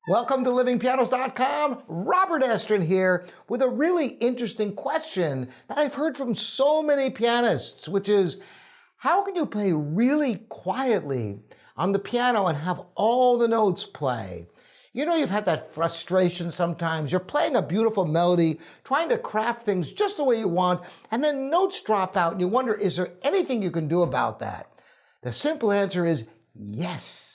Welcome to livingpianos.com. Robert Estrin here with a really interesting question that I've heard from so many pianists, which is, how can you play really quietly on the piano and have all the notes play? You know, you've had that frustration sometimes. You're playing a beautiful melody, trying to craft things just the way you want, and then notes drop out and you wonder, is there anything you can do about that? The simple answer is yes.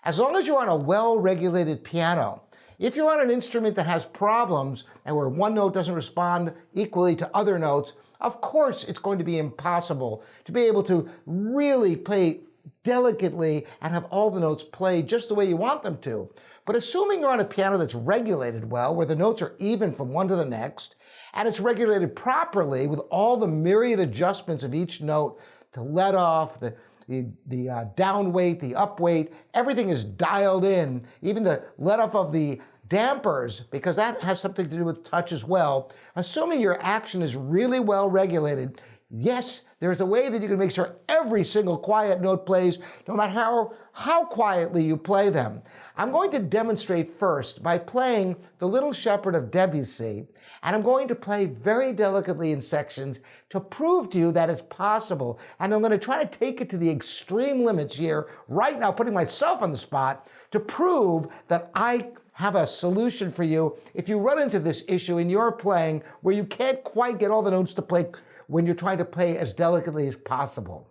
As long as you're on a well-regulated piano. If you're on an instrument that has problems and where one note doesn't respond equally to other notes, of course it's going to be impossible to be able to really play delicately and have all the notes play just the way you want them to. But assuming you're on a piano that's regulated well, where the notes are even from one to the next, and it's regulated properly with all the myriad adjustments of each note, the let off, the down weight, the up weight, everything is dialed in, even the let off of the dampers, because that has something to do with touch as well. Assuming your action is really well regulated, yes, there's a way that you can make sure every single quiet note plays, no matter how quietly you play them. I'm going to demonstrate first by playing The Little Shepherd of Debussy, and I'm going to play very delicately in sections to prove to you that it's possible. And I'm going to try to take it to the extreme limits here, right now, putting myself on the spot, to prove that I have a solution for you if you run into this issue in your playing where you can't quite get all the notes to play when you're trying to play as delicately as possible.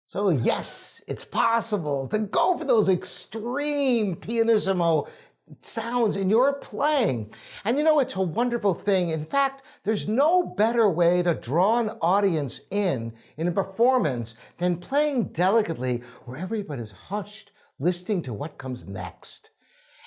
So yes, it's possible to go for those extreme pianissimo sounds in your playing. And you know, it's a wonderful thing. In fact, there's no better way to draw an audience in a performance than playing delicately where everybody's hushed, listening to what comes next.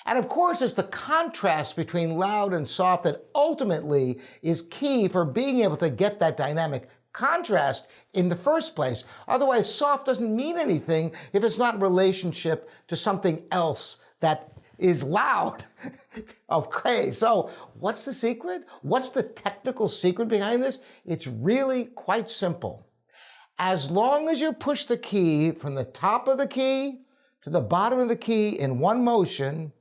And of course, it's the contrast between loud and soft that ultimately is key for being able to get that dynamic contrast in the first place. Otherwise, soft doesn't mean anything if it's not in relationship to something else that is loud. Okay, so what's the secret? What's the technical secret behind this? It's really quite simple. As long as you push the key from the top of the key to the bottom of the key in one motion,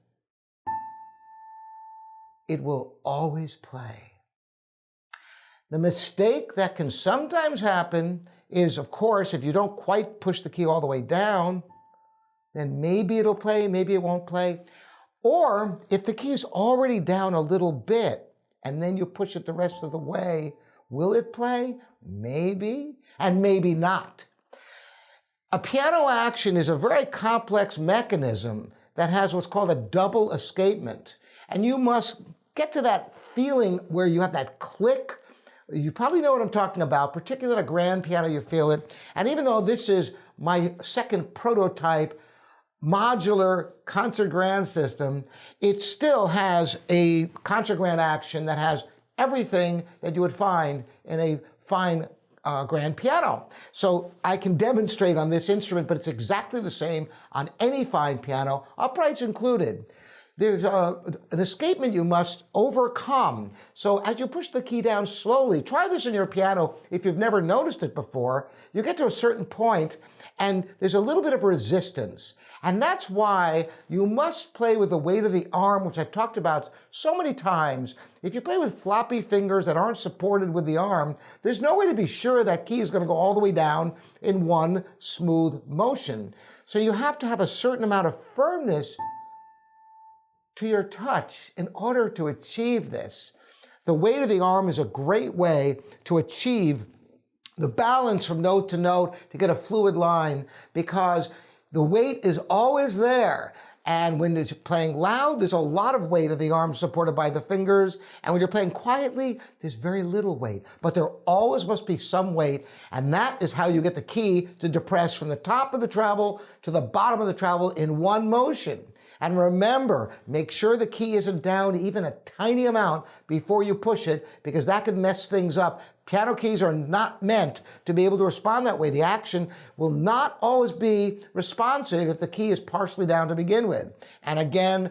it will always play. The mistake that can sometimes happen is, of course, if you don't quite push the key all the way down, then maybe it'll play, maybe it won't play. Or if the key is already down a little bit and then you push it the rest of the way, will it play? Maybe, and maybe not. A piano action is a very complex mechanism that has what's called a double escapement. And you must get to that feeling where you have that click. You probably know what I'm talking about, particularly on a grand piano, you feel it. And even though this is my second prototype modular concert grand system, it still has a concert grand action that has everything that you would find in a fine grand piano. So I can demonstrate on this instrument, but it's exactly the same on any fine piano, uprights included. There's an escapement you must overcome. So as you push the key down slowly, try this in your piano if you've never noticed it before. You get to a certain point and there's a little bit of resistance. And that's why you must play with the weight of the arm, which I've talked about so many times. If you play with floppy fingers that aren't supported with the arm, there's no way to be sure that key is going to go all the way down in one smooth motion. So you have to have a certain amount of firmness to your touch in order to achieve this. The weight of the arm is a great way to achieve the balance from note to note, to get a fluid line, because the weight is always there. And when it's playing loud, there's a lot of weight of the arm supported by the fingers. And when you're playing quietly, there's very little weight. But there always must be some weight. And that is how you get the key to depress from the top of the treble to the bottom of the treble in one motion. And remember, make sure the key isn't down even a tiny amount before you push it, because that could mess things up. Piano keys are not meant to be able to respond that way. The action will not always be responsive if the key is partially down to begin with. And again,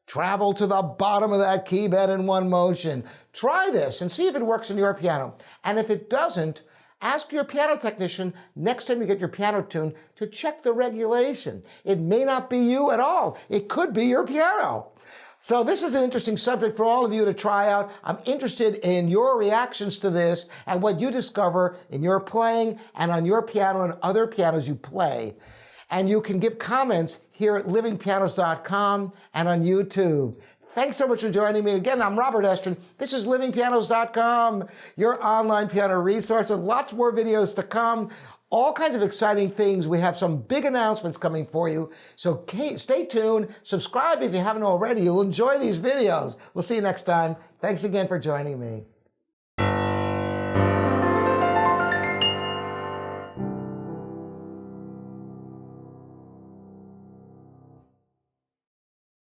travel to the bottom of that key bed in one motion. Try this and see if it works in your piano. And if it doesn't, ask your piano technician next time you get your piano tuned to check the regulation. It may not be you at all. It could be your piano. So this is an interesting subject for all of you to try out. I'm interested in your reactions to this and what you discover in your playing and on your piano and other pianos you play. And you can give comments here at livingpianos.com and on YouTube. Thanks so much for joining me. Again, I'm Robert Estrin. This is livingpianos.com, your online piano resource, with lots more videos to come. All kinds of exciting things. We have some big announcements coming for you. So stay tuned. Subscribe if you haven't already. You'll enjoy these videos. We'll see you next time. Thanks again for joining me.